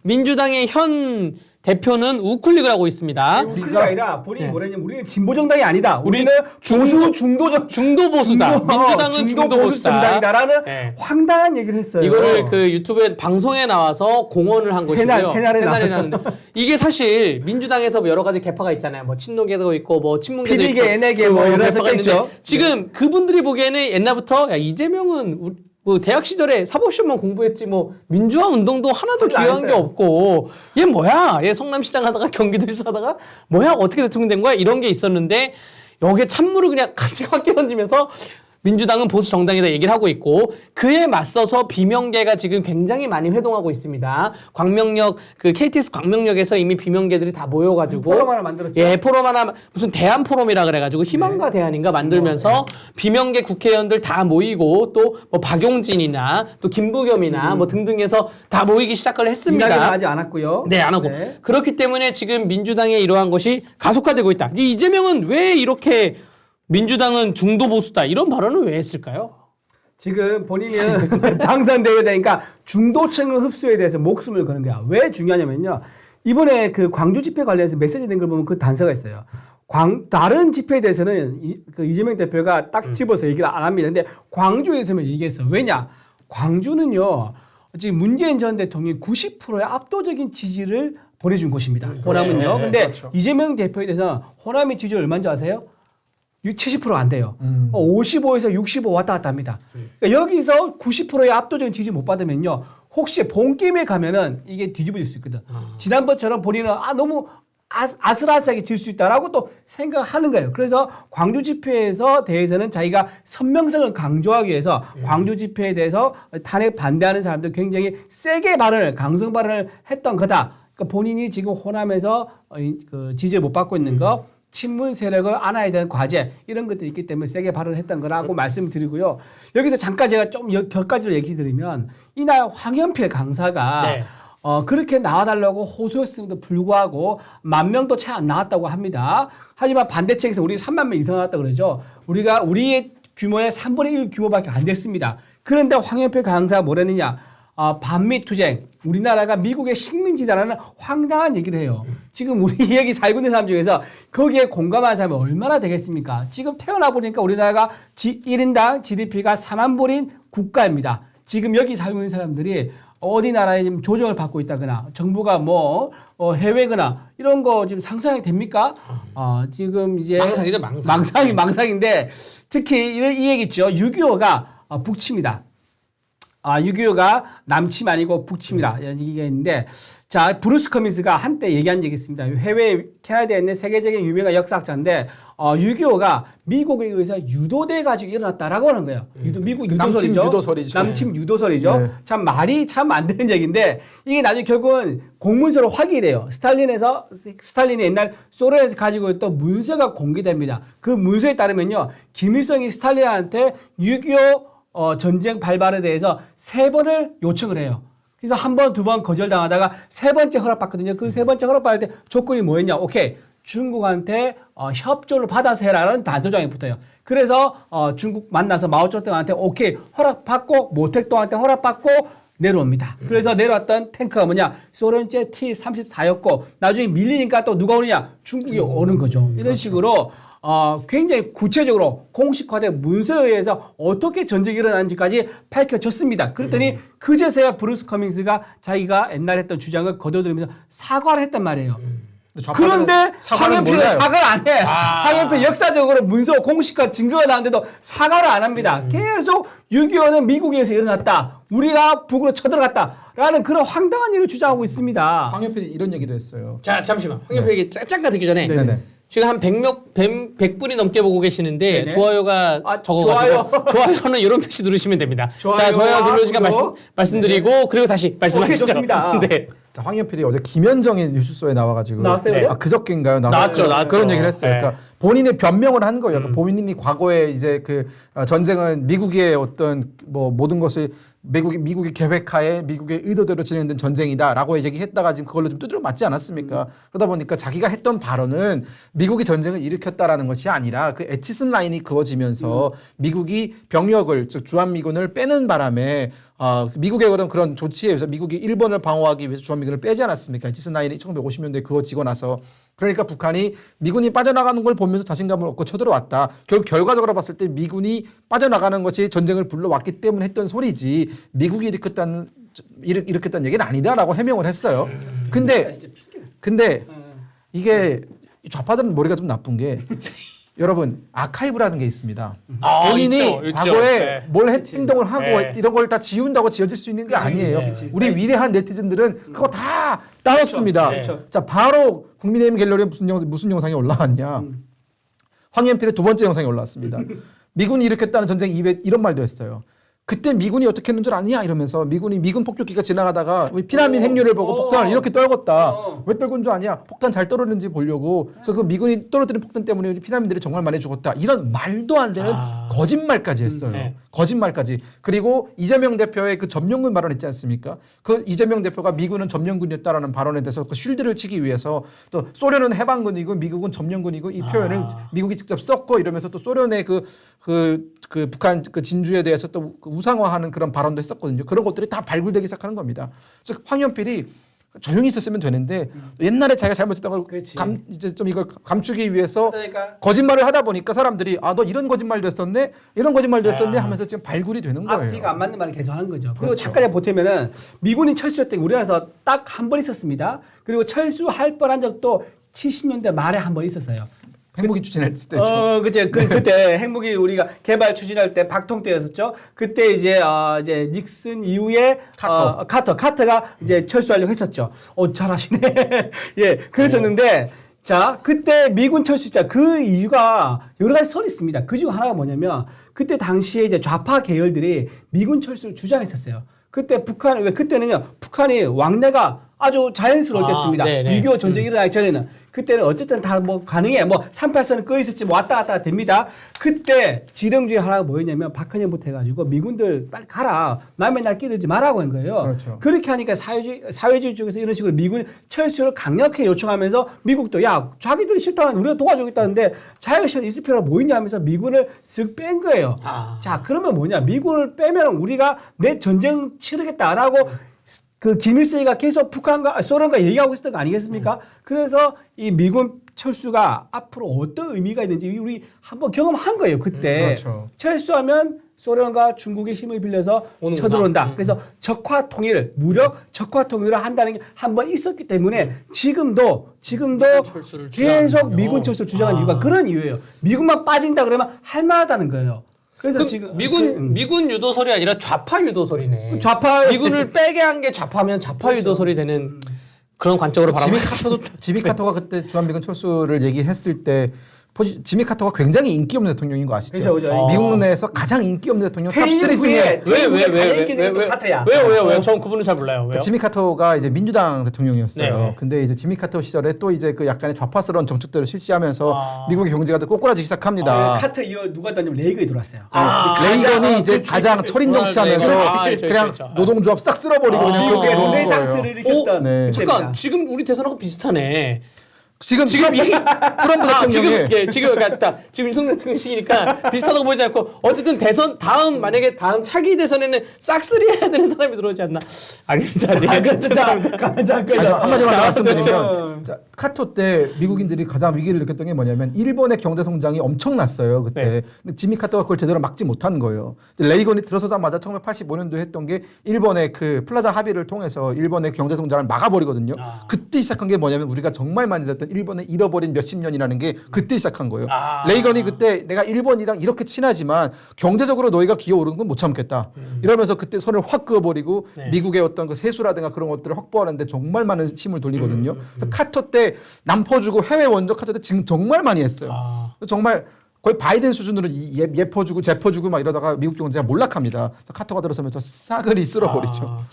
민주당의 현 대표는 우클릭을 하고 있습니다. 우클릭이 아니라 본인이 뭐랬냐면 우리는 진보 정당이 아니다. 우리는 중도 보수다. 민주당은 중도 보수다. 정당이다라는 네. 황당한 얘기를 했어요. 이거를 그 유튜브에 방송에 나와서 공언을 한 것이고요. 새날에 나왔는데 이게 사실 민주당에서 여러 가지 개파가 있잖아요. 뭐 친노계도 있고 뭐 친문계도 있고 PD계, NA계 뭐 여러 개가 있죠. 지금 그분들이 보기에는 옛날부터 야 이재명은 그 대학 시절에 사법시험만 공부했지 뭐 민주화 운동도 하나도 기여한 게 없고 얘 뭐야? 얘 성남시장 하다가 경기도지사 하다가 뭐야? 어떻게 대통령 된 거야? 이런 게 있었는데 여기에 찬물을 그냥 같이 확 끼얹으면서 민주당은 보수 정당이다 얘기를 하고 있고 그에 맞서서 비명계가 지금 굉장히 많이 회동하고 있습니다. 광명역 그 KTX 광명역에서 이미 비명계들이 다 모여가지고 포럼 하나 만들었죠. 예, 포럼 하나 무슨 대한 포럼이라 그래가지고 희망과 대안인가 만들면서 비명계 국회의원들 다 모이고 또 뭐 박용진이나 또 김부겸이나 뭐 등등해서 다 모이기 시작을 했습니다. 이낙연은 아직 안 왔고요. 네, 안 하고. 네. 그렇기 때문에 지금 민주당의 이러한 것이 가속화되고 있다. 이재명은 왜 이렇게 민주당은 중도 보수다 이런 발언을 왜 했을까요? 지금 본인은 당선되게 되니까 중도층을 흡수에 대해서 목숨을 거는데요. 왜 중요하냐면요. 이번에 그 광주 집회 관련해서 메시지 된 걸 보면 그 단서가 있어요. 다른 집회에 대해서는 이재명 대표가 딱 집어서 얘기를 안 합니다. 근데 광주에서만 얘기했어. 왜냐? 광주는요. 지금 문재인 전 대통령이 90%의 압도적인 지지를 보내준 곳입니다. 호남은요. 근데 그렇죠. 이재명 대표에 대해서 호남의 지지율 얼마인 줄 아세요? 70% 안 돼요. 55에서 65 왔다 갔다 합니다. 그러니까 여기서 90%의 압도적인 지지 못 받으면요. 혹시 본 게임에 가면은 이게 뒤집어질 수 있거든. 지난번처럼 본인은 너무 아슬아슬하게 질 수 있다라고 또 생각하는 거예요. 그래서 광주 집회에서 대해서는 자기가 선명성을 강조하기 위해서 광주 집회에 대해서 탄핵 반대하는 사람들 굉장히 세게 발언을 강성 발언을 했던 거다. 그러니까 본인이 지금 호남에서 그 지지를 못 받고 있는 거 친문 세력을 안아야 되는 과제 이런 것들이 있기 때문에 세게 발언했던 거라고 말씀드리고요. 여기서 잠깐 제가 좀 몇 가지로 얘기 드리면 이날 황현필 강사가 네. 그렇게 나와달라고 호소했음에도 불구하고 10,000명도 채 안 나왔다고 합니다. 하지만 반대측에서 우리 3만 명 이상 나왔다 그러죠. 우리의 규모의 3분의 1 규모밖에 안 됐습니다. 그런데 황현필 강사가 뭐랬느냐. 반미 투쟁, 우리나라가 미국의 식민지다라는 황당한 얘기를 해요. 지금 우리 여기 살고 있는 사람 중에서 거기에 공감하는 사람이 얼마나 되겠습니까? 지금 태어나 보니까 우리나라가 1인당 GDP가 4만 불인 국가입니다. 지금 여기 살고 있는 사람들이 어디 나라에 지금 조정을 받고 있다거나 정부가 해외거나 이런 거 지금 상상이 됩니까? 지금 이제 망상이죠, 망상. 망상인데 특히 이 얘기 있죠. 6.25가 북치입니다. 6.25가 남침 아니고 북침이라 이런 얘기가 있는데 자 브루스 커민스가 한때 얘기한 적이 있습니다. 해외 캐나다에 있는 세계적인 유명한 역사학자인데 6.25가 미국에 의해서 유도돼 가지고 일어났다라고 하는 거예요. 미국 유도설이죠. 남침 유도설이죠. 남침 유도설이죠. 네. 참 말이 참 안 되는 얘기인데 이게 나중에 결국은 공문서로 확인이 돼요. 스탈린이 옛날 소련에서 가지고 있던 문서가 공개됩니다. 그 문서에 따르면요. 김일성이 스탈린한테 6.25 전쟁 발발에 대해서 3번을 요청을 해요. 그래서 1번, 2번 거절당하다가 3번째 허락받거든요. 그 3번째 허락받을 때 조건이 뭐였냐? 오케이. 중국한테 협조를 받아서 해라라는 단서장이 붙어요. 그래서 중국 만나서 마오쩌둥한테 오케이 허락받고 모택동한테 허락받고 내려옵니다. 그래서 내려왔던 탱크가 뭐냐? 소련제 T-34였고 나중에 밀리니까 또 누가 오느냐? 중국이 오는 거죠. 이런 식으로 굉장히 구체적으로 공식화된 문서에 의해서 어떻게 전쟁이 일어났는지까지 밝혀졌습니다. 그랬더니 그제서야 브루스 커밍스가 자기가 옛날에 했던 주장을 거둬들이면서 사과를 했단 말이에요. 그런데 황현필은 사과를 안 해. 황현필 역사적으로 문서 공식화 증거가 나왔는데도 사과를 안 합니다. 계속 6.25는 미국에서 일어났다. 우리가 북으로 쳐들어갔다. 라는 그런 황당한 일을 주장하고 있습니다. 황현필이 이런 얘기도 했어요. 자, 잠시만. 황현필 얘기 잠깐 듣기 전에 네네. 지금 한 100분이 넘게 보고 계시는데 네네. 좋아요가 적어가지고 좋아요는 이런 표시 누르시면 됩니다. 자, 좋아요 누르시니까 말씀드리고 그리고 다시 말씀하시죠. 좋습니다. 네. 자, 황현필이 어제 김현정의 뉴스쇼에 나와가지고 나왔어요? 네. 그저께인가요? 나왔죠. 그런 얘기를 했어요. 네. 그러니까 본인의 변명을 한 거예요. 그러니까 본인이 과거에 이제 그 전쟁은 미국의 어떤 뭐 모든 것을 미국의 계획하에 미국의 의도대로 진행된 전쟁이다라고 얘기했다가 지금 그걸로 좀 두드려 맞지 않았습니까? 그러다 보니까 자기가 했던 발언은 미국이 전쟁을 일으켰다라는 것이 아니라 그 에치슨 라인이 그어지면서 미국이 병력을 즉 주한미군을 빼는 바람에 미국의 그런 조치에 의해서 미국이 일본을 방어하기 위해서 주한미군을 빼지 않았습니까? 에치슨 라인이 1950년대에 그어지고 나서 그러니까 북한이 미군이 빠져나가는 걸 보면서 자신감을 얻고 쳐들어왔다. 결과적으로 봤을 때 미군이 빠져나가는 것이 전쟁을 불러왔기 때문에 했던 소리지 미국이 일으켰다는 얘기는 아니다라고 해명을 했어요. 근데 이게 좌파들은 머리가 좀 나쁜 게 여러분 아카이브라는 게 있습니다. 본인이 있죠. 과거에 네. 뭘 행동을 하고 네. 이런 걸 다 지운다고 지어질 수 있는 게 아니에요. 우리 위대한 네티즌들은 그거 다 따랐습니다. 그렇죠. 자 바로 국민의힘 갤러리에 무슨 영상이 올라왔냐. 황현필의 두 번째 영상이 올라왔습니다. 미군이 일으켰다는 전쟁 이후에 이런 말도 했어요. 그때 미군이 어떻게 했는 줄 아냐 이러면서 미군 폭격기가 지나가다가 우리 피난민 행렬을 보고 폭탄을 이렇게 떨궜다. 왜 떨군 줄 아냐? 폭탄 잘 떨어지는지 보려고. 그래서 그 미군이 떨어뜨린 폭탄 때문에 우리 피난민들이 정말 많이 죽었다. 이런 말도 안 되는 거짓말까지 했어요. 네. 거짓말까지. 그리고 이재명 대표의 그 점령군 발언 있지 않습니까? 그 이재명 대표가 미군은 점령군이었다라는 발언에 대해서 그 쉴드를 치기 위해서 또 소련은 해방군이고 미국은 점령군이고 이 표현을 미국이 직접 썼고 이러면서 또 소련의 그 북한 그 진주에 대해서 또 우상화하는 그런 발언도 했었거든요. 그런 것들이 다 발굴되기 시작하는 겁니다. 즉 황현필이 조용히 있었으면 되는데 옛날에 자기가 잘못했던 걸 이제 좀 이걸 감추기 위해서 그러니까. 거짓말을 하다 보니까 사람들이 너 이런 거짓말도 했었네, 이런 거짓말도 했었네 하면서 지금 발굴이 되는 거예요. 앞뒤가 안 맞는 말을 계속 하는 거죠. 그리고 잠깐 보태면은 미군이 철수했던 게 우리나라에서 딱 한 번 있었습니다. 그리고 철수할 뻔한 적도 70년대 말에 한 번 있었어요. 핵무기 추진할 때죠. 그죠. 그때 핵무기 우리가 개발 추진할 때 박통 때였었죠. 그때 이제 닉슨 이후에 카터가 이제 철수하려고 했었죠. 잘하시네. 예, 그랬었는데 자, 그때 미군 철수자 그 이유가 여러 가지 설이 있습니다. 그 중 하나가 뭐냐면 그때 당시에 이제 좌파 계열들이 미군 철수를 주장했었어요. 그때 그때는요, 북한이 왕래가 아주 자연스러울 때였습니다. 네네. 6.25 전쟁이 일어나기 전에는. 그때는 어쨌든 다 뭐 가능해. 뭐 38선은 꺼 있었지 뭐 왔다 갔다 됩니다. 그때 지령 중에 하나가 뭐였냐면 박헌영부터 해가지고 미군들 빨리 가라. 남의 날 끼들지 말라고 한 거예요. 그렇죠. 그렇게 하니까 사회주의 쪽에서 이런 식으로 미군 철수를 강력하게 요청하면서 미국도 야 자기들이 싫다는 우리가 도와주겠다는데 자기가 있을 필요가 뭐 있냐 하면서 미군을 쓱 뺀 거예요. 자 그러면 뭐냐 미군을 빼면 우리가 내 전쟁 치르겠다라고 그 김일성이가 계속 북한과 소련과 얘기하고 있었던 거 아니겠습니까? 그래서 이 미군 철수가 앞으로 어떤 의미가 있는지 우리 한번 경험한 거예요. 그때 그렇죠. 철수하면 소련과 중국의 힘을 빌려서 오는구나. 쳐들어온다. 그래서 적화 통일, 무력 적화 통일을 한다는 게 한 번 있었기 때문에 지금도 철수를 계속 주장하는군요. 미군 철수를 주장하는 이유가 그런 이유예요. 미군만 빠진다 그러면 할 만하다는 거예요. 그래서 지금 미군 유도설이 아니라 좌파 유도설이네. 좌파 미군을 빼게 한 게 좌파면 좌파 유도설이 되는 그런 관점으로 바라보고 지미 카터가 그때 주한미군 철수를 얘기했을 때 지미 카터가 굉장히 인기 없는 대통령인 거 아시죠? 그죠, 그죠. 미국 내에서 가장 인기 없는 대통령 퇴임 탑3 중에 왜요? 전 그분은 잘 몰라요. 왜요? 지미 카터가 이제 민주당 대통령이었어요. 네. 근데 이제 지미 카터 시절에 또 이제 그 약간의 좌파스러운 정책들을 실시하면서 미국의 경제가 또 꼬꾸라지기 시작합니다. 카터 이후 누가 떴냐면 레이건이 들어왔어요. 레이건이 이제 가장 철인 정치하면서 그렇죠, 그냥 그렇죠. 노동조합 싹 쓸어버리고 그냥 미국의 그렇게 놓은 르네상스를 거예요. 일으켰던 네. 잠깐 지금 우리 대선하고 비슷하네. 지금 지금 트럼프 대통령이 지금 그러니까 지금 윤석열 대통령 시기니까 비슷하다고 보지 않고 어쨌든 대선 만약에 다음 차기 대선에는 싹쓸이 해야 되는 사람이 들어오지 않나? 아닙니다. 죄송합니다. 한마디만 자, 말씀드리면 자, 카토 때 미국인들이 가장 위기를 느꼈던 게 뭐냐면 일본의 경제 성장이 엄청났어요 그때. 네. 근데 지미 카토가 그걸 제대로 막지 못한 거예요. 근데 레이건이 들어서자마자 1985년도에 했던 게 일본의 그 플라자 합의를 통해서 일본의 경제 성장을 막아버리거든요. 그때 시작한 게 뭐냐면 우리가 정말 많이 듣던 일본의 잃어버린 몇십 년이라는 게 그때 시작한 거예요. 레이건이 그때 내가 일본이랑 이렇게 친하지만 경제적으로 너희가 기어오르는 건 못 참겠다. 이러면서 그때 손을 확 그어버리고 미국의 어떤 그 세수라든가 그런 것들을 확보하는데 정말 많은 힘을 돌리거든요. 그래서 카터 때 남퍼주고 해외 원조 카터 때 지금 정말 많이 했어요. 정말 거의 바이든 수준으로 예퍼주고 재퍼주고 막 이러다가 미국 경제가 몰락합니다. 카터가 들어서면서 싸그리 쓸어버리죠. 네.